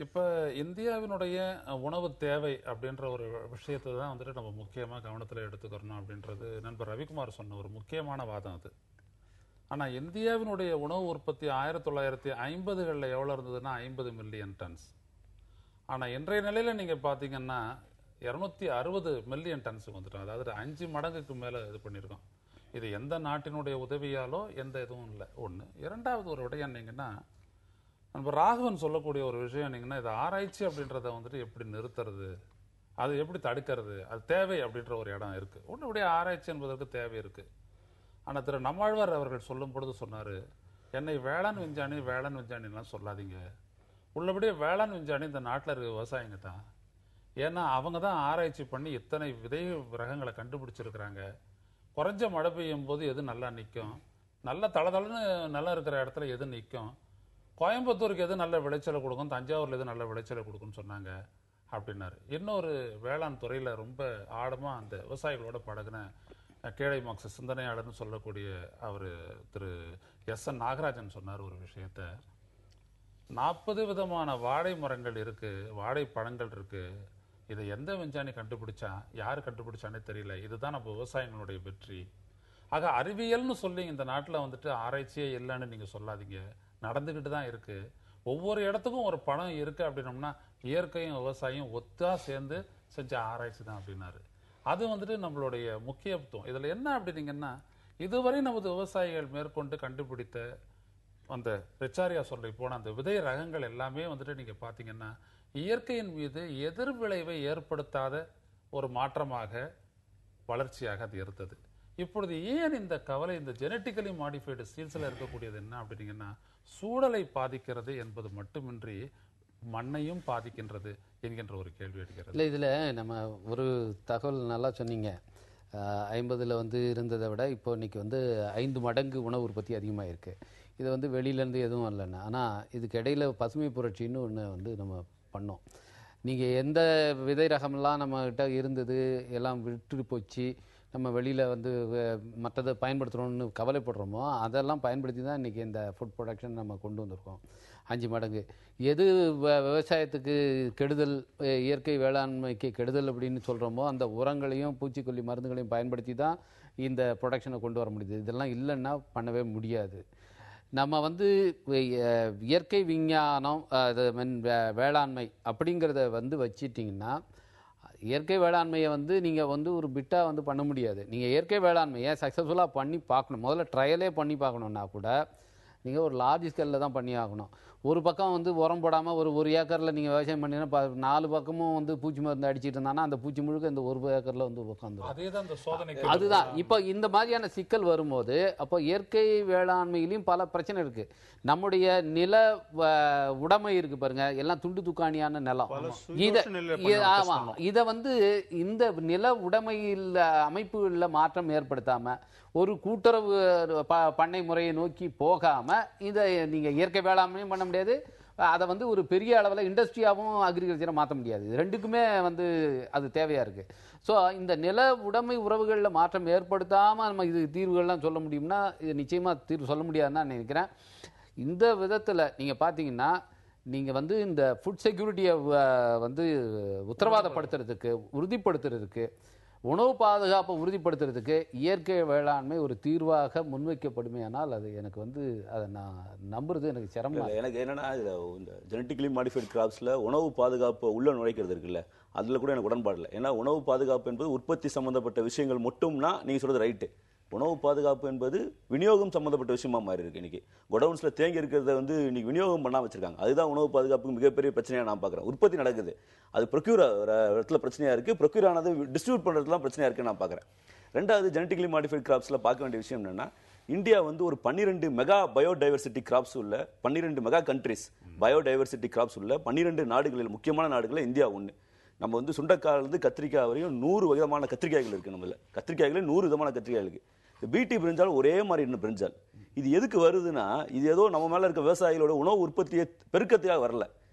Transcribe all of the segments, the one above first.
இப்போ இந்தியாவினுடைய உணவு தேவை அப்படின்ற ஒரு விஷயத்தை தான் வந்துட்டு நம்ம முக்கியமாக கவனத்தில் எடுத்துக்கிறணும் அப்படின்றது நண்பர் ரவிக்குமார் சொன்ன ஒரு முக்கியமான வாதம் அது. ஆனால் இந்தியாவினுடைய உணவு உற்பத்தி 1950களில் எவ்வளோ இருந்ததுன்னா 50 மில்லியன் டன்ஸ். ஆனால் இன்றைய நிலையில் நீங்கள் பார்த்தீங்கன்னா 260 மில்லியன் டன்ஸுக்கு வந்துட்டோம். அதாவது 5 மடங்குக்கு மேலே இது பண்ணியிருக்கோம். இது எந்த நாட்டினுடைய உதவியாலோ எந்த இதுவும் இல்லை. ஒன்று. இரண்டாவது ஒரு விடயம் என்னங்கன்னா, நம்ம ராகவன் சொல்லக்கூடிய ஒரு விஷயம் என்னங்கன்னா, இது ஆராய்ச்சி அப்படின்றத வந்துட்டு எப்படி நிறுத்துறது, அது எப்படி தடுக்கிறது, அது தேவை அப்படின்ற ஒரு இடம் இருக்கு. உன்னுடைய ஆராய்ச்சி என்பதற்கு தேவை இருக்கு. ஆனால் திரு நம்மாழ்வார் அவர்கள் சொல்லும் பொழுது சொன்னார், என்னை வேளாண் விஞ்ஞானி வேளாண் விஞ்ஞானிலாம் சொல்லாதீங்க, உள்ளபடியே வேளாண் விஞ்ஞானி இந்த நாட்டில் இருக்க விவசாயிங்க தான். ஏன்னா அவங்க தான் ஆராய்ச்சி பண்ணி இத்தனை விதை ரகங்களை கண்டுபிடிச்சிருக்கிறாங்க. குறைஞ்ச மழை பெய்யும் போது எது நல்லா நிற்கும், நல்ல தளதளன்னு நல்லா இருக்கிற இடத்துல எது நிற்கும், கோயம்புத்தூருக்கு எது நல்ல விளைச்சலை கொடுக்கும், தஞ்சாவூரில் எது நல்ல விளைச்சலை கொடுக்கும்னு சொன்னாங்க அப்படின்னாரு. இன்னொரு வேளாண் துறையில் ரொம்ப ஆழமாக அந்த விவசாயிகளோட பழகின கேழை மார்க்ஸ் சிந்தனையாளர்னு சொல்லக்கூடிய அவர் திரு எஸ்.என். நாகராஜன் சொன்னார் ஒரு விஷயத்த. 40 விதமான வாழை மரங்கள் இருக்கு, வாழை பழங்கள் இருக்கு, இதை எந்த விஞ்ஞானி கண்டுபிடிச்சா, யார் கண்டுபிடிச்சானே தெரியல, இதுதான் நம்ம விவசாயிகளுடைய வெற்றி. ஆக அறிவியல்னு சொல்லி இந்த நாட்டில் வந்துட்டு ஆராய்ச்சியே இல்லைன்னு நீங்கள் சொல்லாதீங்க, நடந்துக்கிட்டு தான் இருக்கு. ஒவ்வொரு இடத்துக்கும் ஒரு பணம் இருக்கு அப்படின்னோம்னா இயற்கையும் விவசாயம் ஒத்தா சேர்ந்து செஞ்ச ஆராய்ச்சி தான் அப்படின்னாரு. அது வந்துட்டு நம்மளுடைய முக்கியத்துவம். இதில் என்ன அப்படின்னீங்கன்னா, இதுவரை நமது விவசாயிகள் மேற்கொண்டு கண்டுபிடித்த அந்த ரிச்சாரியா சொல்ல போன அந்த விதை ரகங்கள் எல்லாமே வந்துட்டு நீங்க பாத்தீங்கன்னா இயற்கையின் மீது எதிர்விளைவை ஏற்படுத்தாத ஒரு மாற்றமாக வளர்ச்சியாக அது இருந்தது. இப்பொழுது ஏன் இந்த கவலை இந்த ஜெனட்டிக்கலி மாடிஃபைடு சீட்ஸ்ல இருக்கக்கூடியது என்ன அப்படின்னீங்கன்னா, சூழலை பாதிக்கிறது என்பது மட்டுமின்றி மண்ணையும் பாதிக்கின்றது என்கின்ற ஒரு கேள்வி எடுக்கிறது. இல்லை, இதில் நம்ம ஒரு தகவல் நல்லா சொன்னீங்க. 50ல் வந்து இருந்ததை விட இப்போ இன்னைக்கு வந்து 5 மடங்கு உணவு உற்பத்தி அதிகமாக இருக்குது. இது வந்து வெளியிலேருந்து எதுவும் இல்லைன்னா, ஆனால் இதுக்கு இடையில் பசுமை புரட்சின்னு ஒன்று வந்து நம்ம பண்ணோம். நீங்கள் எந்த விதை ரகம்லாம் நம்மகிட்ட இருந்தது எல்லாம் விட்டு போச்சு, நம்ம வெளியில் வந்து மற்றதை பயன்படுத்துகிறோம்னு கவலைப்படுறோமோ அதெல்லாம் பயன்படுத்தி தான் இன்றைக்கி இந்த ஃபுட் ப்ரொடக்ஷன் நம்ம கொண்டு வந்திருக்கோம் 5 மடங்கு. எது விவசாயத்துக்கு கெடுதல், இயற்கை வேளாண்மைக்கு கெடுதல் அப்படின்னு சொல்கிறோமோ அந்த உரங்களையும் பூச்சிக்கொல்லி மருந்துகளையும் பயன்படுத்தி தான் இந்த ப்ரொடக்ஷனை கொண்டு வர முடியுது. இதெல்லாம் இல்லைன்னா பண்ணவே முடியாது. நம்ம வந்து இயற்கை விஞ்ஞானம், அது வேளாண்மை அப்படிங்கிறத வந்து வச்சிட்டிங்கன்னா, இயற்கை வேளாண்மையை வந்து நீங்கள் வந்து ஒரு பிட்டாக வந்து பண்ண முடியாது. நீங்கள் இயற்கை வேளாண்மையை சக்ஸஸ்ஃபுல்லாக பண்ணி பார்க்கணும். முதல்ல ட்ரையலே பண்ணி பார்க்கணுன்னா கூட நீங்கள் ஒரு லார்ஜ் ஸ்கேலில் தான் பண்ணி ஆகணும். ஒரு பக்கம் வந்து உரம் போடாமல் ஒரு ஏக்கரில் நீங்கள் விவசாயம் பண்ணிங்கன்னா 4 பக்கமும் வந்து பூச்சி மருந்து அடிச்சிட்டு இருந்தாங்கன்னா அந்த பூச்சி முழுக்க இந்த ஒரு ஏக்கரில் வந்து உட்காந்துரும். அதுதான் இப்போ இந்த மாதிரியான சிக்கல் வரும்போது அப்போ இயற்கை வேளாண்மையிலையும் பல பிரச்சனை இருக்குது. நம்முடைய நில உடைமை இருக்குது பாருங்க, எல்லாம் துண்டு துக்காணியான நிலம். இதை வந்து இந்த நில உடைமையில் அமைப்புகளில் மாற்றம் ஏற்படுத்தாமல் ஒரு கூட்டுறவு பண்ணை முறையை நோக்கி போகாமல் இதை நீங்கள் இயற்கை வேளாண்மையும் பண்ண முடியாது, அதை வந்து ஒரு பெரிய அளவில் இண்டஸ்ட்ரியாகவும் அக்ரிகல்ச்சரை மாற்ற முடியாது. ரெண்டுக்குமே வந்து அது தேவையாக இருக்குது. ஸோ இந்த நில உடைமை உறவுகளில் மாற்றம் ஏற்படுத்தாமல் நம்ம இது தீர்வுகள்லாம் சொல்ல முடியும்னா இது நிச்சயமாக தீர்வு சொல்ல முடியாதுன்னு நான் நினைக்கிறேன். இந்த விதத்தில் நீங்கள் பார்த்தீங்கன்னா, நீங்கள் வந்து இந்த ஃபுட் செக்யூரிட்டியை வந்து உத்தரவாதப்படுத்துறதுக்கு, உறுதிப்படுத்துறதுக்கு, உணவு பாதுகாப்பை உறுதிப்படுத்துறதுக்கு இயற்கை வேளாண்மை ஒரு தீர்வாக முன்வைக்கப்படுமையானால் அது எனக்கு வந்து அதை நான் நம்புறது எனக்கு சிரமம். எனக்கு என்னன்னா, இந்த ஜெனட்டிக்கலி மாடிஃபைட் கிராப்ஸில் உணவு பாதுகாப்பை உள்ள நுழைக்கிறது இருக்குல்ல, அதில் கூட எனக்கு உடன்பாடு இல்லை. ஏன்னா உணவு பாதுகாப்பு என்பது உற்பத்தி சம்மந்தப்பட்ட விஷயங்கள் மட்டும்னா நீங்கள் சொல்கிறது ரைட்டு. உணவு பாதுகாப்பு என்பது விநியோகம் சம்மந்தப்பட்ட விஷயமா மாறி இருக்கு. இன்னைக்கு குடவுன்ஸில் தேங்கி இருக்கிறத வந்து இன்னைக்கு விநியோகம் பண்ணாமல் வச்சிருக்காங்க. அதுதான் உணவு பாதுகாப்புக்கு மிகப்பெரிய பிரச்சனையாக நான் பார்க்குறேன். உற்பத்தி நடக்குது, அது ப்ரொக்யூர் இடத்துல பிரச்சனையாக இருக்குது, ப்ரொக்யூர் ஆனது டிஸ்ட்ரிபியூட் பண்ணுறதுலாம் பிரச்சனையாக இருக்குன்னு நான் பார்க்குறேன். ரெண்டாவது, ஜெனட்டிக்கலி மாடிஃபைட் கிராப்ஸில் பார்க்க வேண்டிய விஷயம் என்னன்னா, இந்தியா வந்து ஒரு 12 மெகா பயோடைவர்சிட்டி கிராப்ஸ் உள்ள 12 மெகா கண்ட்ரிஸ் பயோடைவர்சிட்டி கிராப்ஸ் உள்ள 12 நாடுகளில் முக்கியமான நாடுகளில் இந்தியா ஒன்று. நம்ம வந்து சுண்டைக்காயிலிருந்து கத்திரிக்காய் வரையும் 100 விதமான கத்திரிக்காய்கள் இருக்குது. நம்மள கத்திரிக்காய்களே 100 விதமான கத்திரிக்காய் இருக்குது. பிடி பிரிஞ்சால் ஒரே மாதிரி இன்னும் பிரிஞ்சால் இது எதுக்கு வருதுன்னா, இது ஏதோ நம்ம மேலே இருக்க விவசாயிகளோட உணவு உற்பத்தியை பெருக்கத்துக்காக வரல.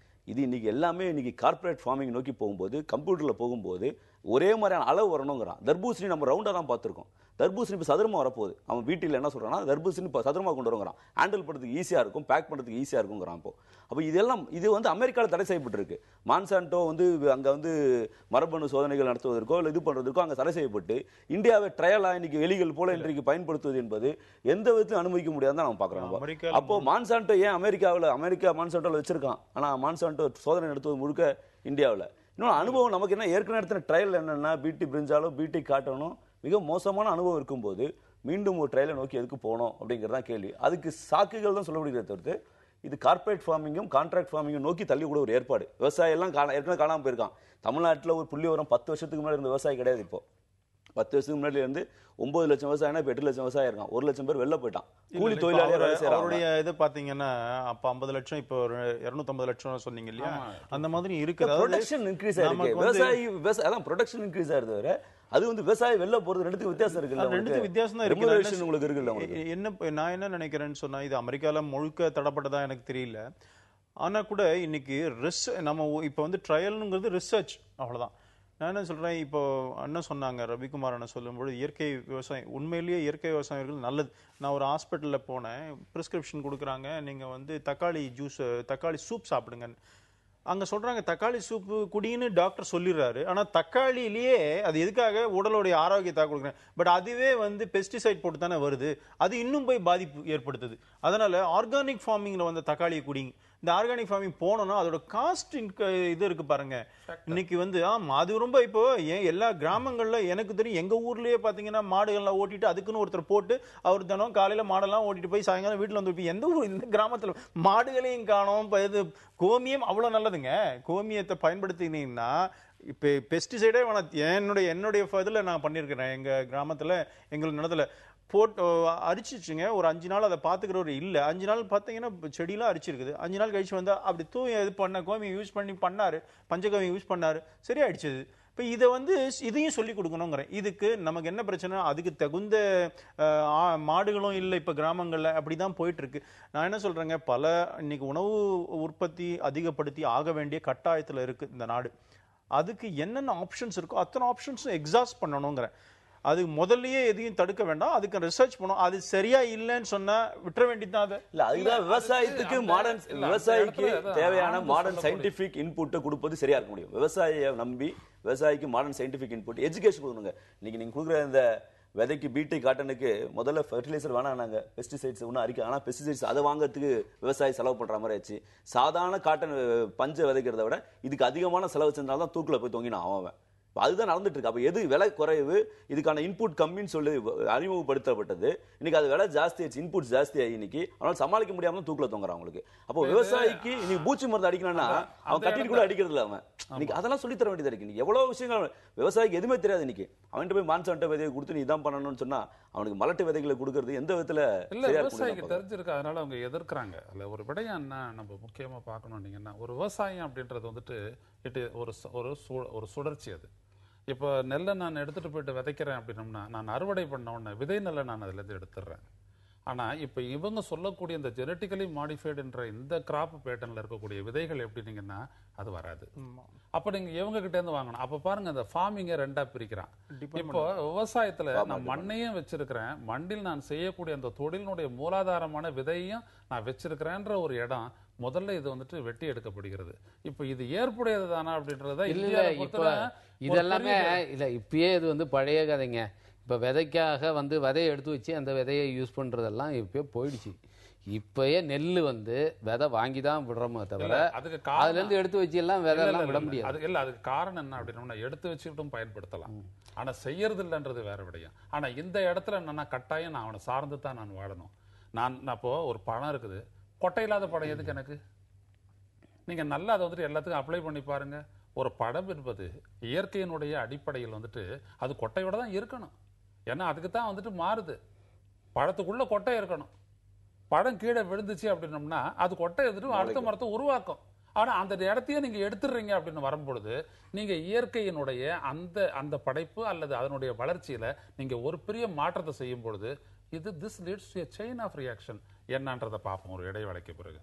இது இன்னைக்கு எல்லாமே இன்னைக்கு கார்பரேட் ஃபார்மிங் நோக்கி போகும்போது, கம்ப்யூட்டரில் போகும்போது ஒரே மாதிரியான அளவு வரணுங்கிறான். தர்பூசணி நம்ம ரவுண்டாக தான் பார்த்துருக்கோம். தர்பூசணி இப்போ சதுரமாக வரப்போகுது. அவன் வீட்டில் என்ன சொல்கிறான்னா தர்பூசணி இப்போ சதுரமாக கொண்டு வருங்கிறான். ஹேண்டில் பண்ணுறதுக்கு ஈஸியாக இருக்கும், பேக் பண்ணுறதுக்கு ஈஸியாக இருக்குங்கிறான். அப்போ இதெல்லாம் இது வந்து அமெரிக்காவில் தடை செய்யப்பட்டிருக்கு. மான்சான்டோ வந்து அங்கே வந்து மரபணு சோதனைகள் நடத்துவதற்கோ இல்லை இது பண்ணுறதுக்கோ அங்கே தடை செய்யப்பட்டு இந்தியாவை ட்ரையலாக இன்னைக்கு எலிகள் போல இன்றைக்கு பயன்படுத்துவது என்பது எந்த விதத்திலும் அனுமதிக்க முடியாதுன்னு நம்ம பார்க்குறோம். அப்போ மான்சான்டோ ஏன் அமெரிக்கா மான்சான்டோவில் வச்சிருக்கான், ஆனால் மான்சான்டோ சோதனை நடத்துவது முழுக்க இந்தியாவில். இன்னொன்று அனுபவம் நமக்கு என்ன, ஏற்கனவே நடத்தின ட்ரையல் என்னென்னா பிடி பிரிஞ்சாலும் பிடி காட்டணும் மிக மோசமான அனுபவம் இருக்கும்போது மீண்டும் ஒரு ட்ரையலை நோக்கி எதுக்கு போனோம் அப்படிங்கிறதான் கேள்வி. அதுக்கு சாக்குகள் தான் சொல்ல முடியுதே தவிர்த்து இது கார்பரேட் ஃபார்மிங்கும் கான்ட்ராக்ட் ஃபார்மிங்கும் நோக்கி தள்ளி கூட ஒரு ஏற்பாடு. விவசாயம் எல்லாம் ஏற்கனவே காணாமல் போயிருக்கான். தமிழ்நாட்டில் ஒரு புள்ளி வரும் 10 வருஷத்துக்கு முன்னாடி இருந்த விவசாயி கிடையாது. இப்போ 10 வருஷத்துக்கு முன்னாடி இருந்து 9 லட்சம் விவசாயம், இப்போ 8 லட்சம் விவசாயம் இருக்கான். 1 லட்சம் பேர் வெளில போயிட்டான். கூலி தொழிலாளியாக வேலை செய்யறாங்க. அவருடைய இது பாத்தீங்கன்னா அப்ப 50 லட்சம் இப்போ 250 லட்சம் சொன்னீங்க இல்லையா, அந்த மாதிரி இருக்கிறது. ப்ரொடக்ஷன் இன்க்ரீஸ் ஆயிருக்கு. விவசாயி அதான் ப்ரொடக்ஷன் இன்க்ரீஸ் ஆயிருது. வேற அது வந்து விவசாயம் வெளில போறது ரெண்டுத்துக்கு வித்தியாசம் இருக்குல்ல. ரெண்டுத்துக்கு வித்தியாசம் தான் இருக்கு. உங்களுக்கு இருக்குல்ல. என்ன நான் என்ன நினைக்கிறேன்னு சொன்னா, இது அமெரிக்கால முழுக்க தடப்பட்டதா எனக்கு தெரியல. ஆனா கூட இன்னைக்கு நம்ம இப்ப வந்து ட்ரையல்ங்கிறது ரிசர்ச், அவ்வளவுதான். நான் என்ன சொல்றேன், இப்போ அண்ணன் சொன்னாங்க, ரவிக்குமார் அண்ணன் சொல்லும்போது இயற்கை விவசாயம், உண்மையிலேயே இயற்கை விவசாயிகள் நல்லது. நான் ஒரு ஹாஸ்பிட்டலில் போனேன், ப்ரிஸ்கிரிப்ஷன் கொடுக்குறாங்க, நீங்கள் வந்து தக்காளி ஜூஸ் தக்காளி சூப் சாப்பிடுங்க. அங்கே சொல்கிறாங்க தக்காளி சூப்பு குடின்னு டாக்டர் சொல்லிடுறாரு. ஆனால் தக்காளியிலேயே அது எதுக்காக உடலுடைய ஆரோக்கியத்தை கொடுக்குறேன், பட் அதுவே வந்து பெஸ்டிசைட் போட்டு தானே வருது, அது இன்னும் போய் பாதிப்பு ஏற்படுத்துது. அதனால் ஆர்கானிக் ஃபார்மிங்கில் வந்த தக்காளியை குடிங்க. இந்த ஆர்கானிக் ஃபார்மிங் போனோம்னா அதோட காஸ்ட் இது இருக்கு பாருங்க. இன்னைக்கு வந்து அது ரொம்ப இப்போ எல்லா கிராமங்கள்ல எனக்கு தெரியும், எங்க ஊர்லயே பாத்தீங்கன்னா மாடுகள்லாம் ஓட்டிட்டு அதுக்குன்னு ஒருத்தர் போட்டு அவர் தினம் காலையில மாடெல்லாம் ஓட்டிட்டு போய் சாயங்காலம் வீட்டுல வந்து எந்த ஊர் இந்த கிராமத்துல மாடுகளையும் காணோம். இது கோமியம் அவ்வளவு நல்லதுங்க. கோமியத்தை பயன்படுத்தினீங்கன்னா இப்போ பெஸ்டிசைடே வேணாம். என்னுடைய இதில் நான் பண்ணியிருக்கிறேன். எங்கள் கிராமத்தில் எங்கள் நிலத்தில் போட்டு அரிச்சிச்சுங்க. ஒரு 5 நாள் அதை பார்த்துக்கிறவர் இல்லை. 5 நாள் பார்த்தீங்கன்னா செடியெலாம் அரிச்சிருக்குது. 5 நாள் கழிச்சு வந்தால் அப்படி இது பண்ண கோமியம் யூஸ் பண்ணார், பஞ்சகோமியம் யூஸ் பண்ணார், சரியாயிடுச்சது. இப்போ இதை வந்து இதையும் சொல்லி கொடுக்கணுங்கிறேன். இதுக்கு நமக்கு என்ன பிரச்சனை, அதுக்கு தகுந்த மாடுகளும் இல்லை இப்போ கிராமங்களில். அப்படி தான் போயிட்டுருக்கு. நான் என்ன சொல்கிறேங்க, இன்னைக்கு உணவு உற்பத்தி அதிகப்படுத்தி ஆக வேண்டிய கட்டாயத்தில் இருக்குது இந்த நாடு. அதுக்கு என்னென்ன ஆப்ஷன்ஸ் இருக்கோ அத்தனை ஆப்ஷன்ஸும் எக்ஸாஸ்ட் பண்ணணுங்கிறேன். அது முதல்லயே எதையும் தடுக்க வேண்டாம், அதுக்கு ரிசர்ச் பண்ணும். அது சரியா இல்லைன்னு சொன்னா விட்டுற வேண்டியதுதான். அது இல்ல, அதுதான் விவசாயத்துக்கு விவசாயிக்கு தேவையான மாடர்ன் சயின்டிபிக் இன்புட்டை கொடுப்பது சரியா இருக்க முடியும். விவசாயியை நம்பி விவசாயிக்கு மாடர்ன் சயின்டிபிக் இன்புட் எஜுகேஷன் கொடுக்கணுங்க. இன்னைக்கு நீங்க கொடுக்குற இந்த விதைக்கு பிடி காட்டனுக்கு முதல்ல ஃபெர்டிலைசர் வேணாங்க, பெஸ்டிசைட்ஸ் ஒன்றும் அரிக்க. ஆனால் பெஸ்டிசைட்ஸ் அதை வாங்குறதுக்கு விவசாயி செலவு பண்ணுற மாதிரி ஆச்சு. சாதாரண காட்டன் பஞ்சை விதைக்கிறத விட இதுக்கு அதிகமான செலவு செஞ்சால்தான் தூக்கில் போய் தொங்கினான் அவன். அதுதான் நடந்துட்டு இருக்கு. அப்போ எது விலை குறைவு, இதுக்கான இன்புட் கம்மின்னு சொல்லி அறிமுகப்படுத்தப்பட்டது. இன்னைக்கு அது விலை ஜாஸ்தி ஆயிடுச்சு, இன்புட் ஜாஸ்தி ஆகி இன்னைக்கு அவனால் சமாளிக்க முடியாம தூக்கில் தொங்குறான் அவங்களுக்கு. அப்போ விவசாயிக்கு இன்னைக்கு பூச்சி மருந்து அடிக்கணும்னா அவன் கட்டிட்டு கூட அடிக்கிறது இல்லை. அவன் இன்னைக்கு அதெல்லாம் சொல்லி தர வேண்டியது இருக்கு. இன்னைக்கு எவ்வளவு விஷயங்கள் விவசாயிக்கு எதுவுமே தெரியாது. இன்னைக்கு அவன்கிட்ட போய் மான்சான்டோ விதையை கொடுத்து நீ இதான் பண்ணணும்னு சொன்னா அவனுக்கு மலட்டு விதைகளை கொடுக்கறது எந்த விதத்துல விவசாயிக்கு தெரிஞ்சிருக்கு. அதனால அவங்க எதிர்க்கிறாங்க. அல்ல ஒரு விடயம் என்ன நம்ம முக்கியமா பார்க்கணும். நீங்கன்னா ஒரு விவசாயம் அப்படின்றது வந்துட்டு ஒரு சுழற்சி. அது இப்போ நெல்லை நான் எடுத்துகிட்டு போயிட்டு விதைக்கிறேன் அப்படின்னோம்னா நான் அறுவடை பண்ண உடனே விதை நெல்லை நான் அதுலேருந்து எடுத்துடுறேன். ஆனால் இப்போ இவங்க சொல்லக்கூடிய இந்த ஜெனட்டிக்கலி மாடிஃபைடுன்ற இந்த கிராப் பேட்டர்னில் இருக்கக்கூடிய விதைகள் எப்படின்னீங்கன்னா அது வராது. அப்போ நீங்கள் இவங்ககிட்டேருந்து வாங்கணும். அப்போ பாருங்கள், அந்த ஃபார்மிங்கை 2ஆக பிரிக்கிறான். இப்போ விவசாயத்தில் நான் மண்ணையும் வச்சிருக்கிறேன், மண்ணில் நான் செய்யக்கூடிய அந்த தொழிலினுடைய மூலாதாரமான விதையும் நான் வச்சிருக்கிறேன்ற ஒரு இடம் முதல்ல இது வந்துட்டு வெட்டி எடுக்கப்படுகிறது. இப்போ இது ஏற்புடையது தானா அப்படின்றத இதெல்லாமே இல்லை. இப்பயே இது வந்து பழைய கதைங்க. இப்போ விதைக்காக வந்து விதையை எடுத்து வச்சு அந்த விதையை யூஸ் பண்ணுறதெல்லாம் இப்போயே போயிடுச்சு. இப்பயே நெல் வந்து விதை வாங்கி தான் விடுறோமே தவிர அதுலேருந்து எடுத்து வச்சு எல்லாம் விதையெல்லாம் விட முடியாது. அது இல்லை, அதுக்கு காரணம் என்ன அப்படின்னா எடுத்து வச்சுக்கிட்டும் பயன்படுத்தலாம், ஆனால் செய்யறது இல்லைன்றது வேற விடயம். ஆனால் இந்த இடத்துல என்னன்னா கட்டாயம் நான் அவனை சார்ந்து தான் நான் வாழணும். நான் இப்போ ஒரு பணம் இருக்குது, கொட்டை இல்லாத படம் எதுக்கு எனக்கு? நீங்கள் நல்லா அதை வந்துட்டு எல்லாத்துக்கும் அப்ளை பண்ணி பாருங்க. ஒரு படம் என்பது இயற்கையினுடைய அடிப்படையில் வந்துட்டு அது கொட்டையோட தான் இருக்கணும். ஏன்னா அதுக்கு தான் வந்துட்டு மாறுது. பழத்துக்குள்ள கொட்டை இருக்கணும். பழம் கீழே விழுந்துச்சு அப்படின்னோம்னா அது கொட்டை எடுத்துட்டு அடுத்த மரத்தை உருவாக்கும். ஆனால் அந்த இடத்தையே நீங்கள் எடுத்துடுறீங்க அப்படின்னு வரும்பொழுது நீங்கள் இயற்கையினுடைய அந்த படைப்பு அல்லது அதனுடைய வளர்ச்சியில் நீங்கள் ஒரு பெரிய மாற்றத்தை செய்யும் பொழுது this leads to a chain of reaction. என்னன்றதை பார்ப்போம் ஒரு இடைவேளைக்கு பிறகு.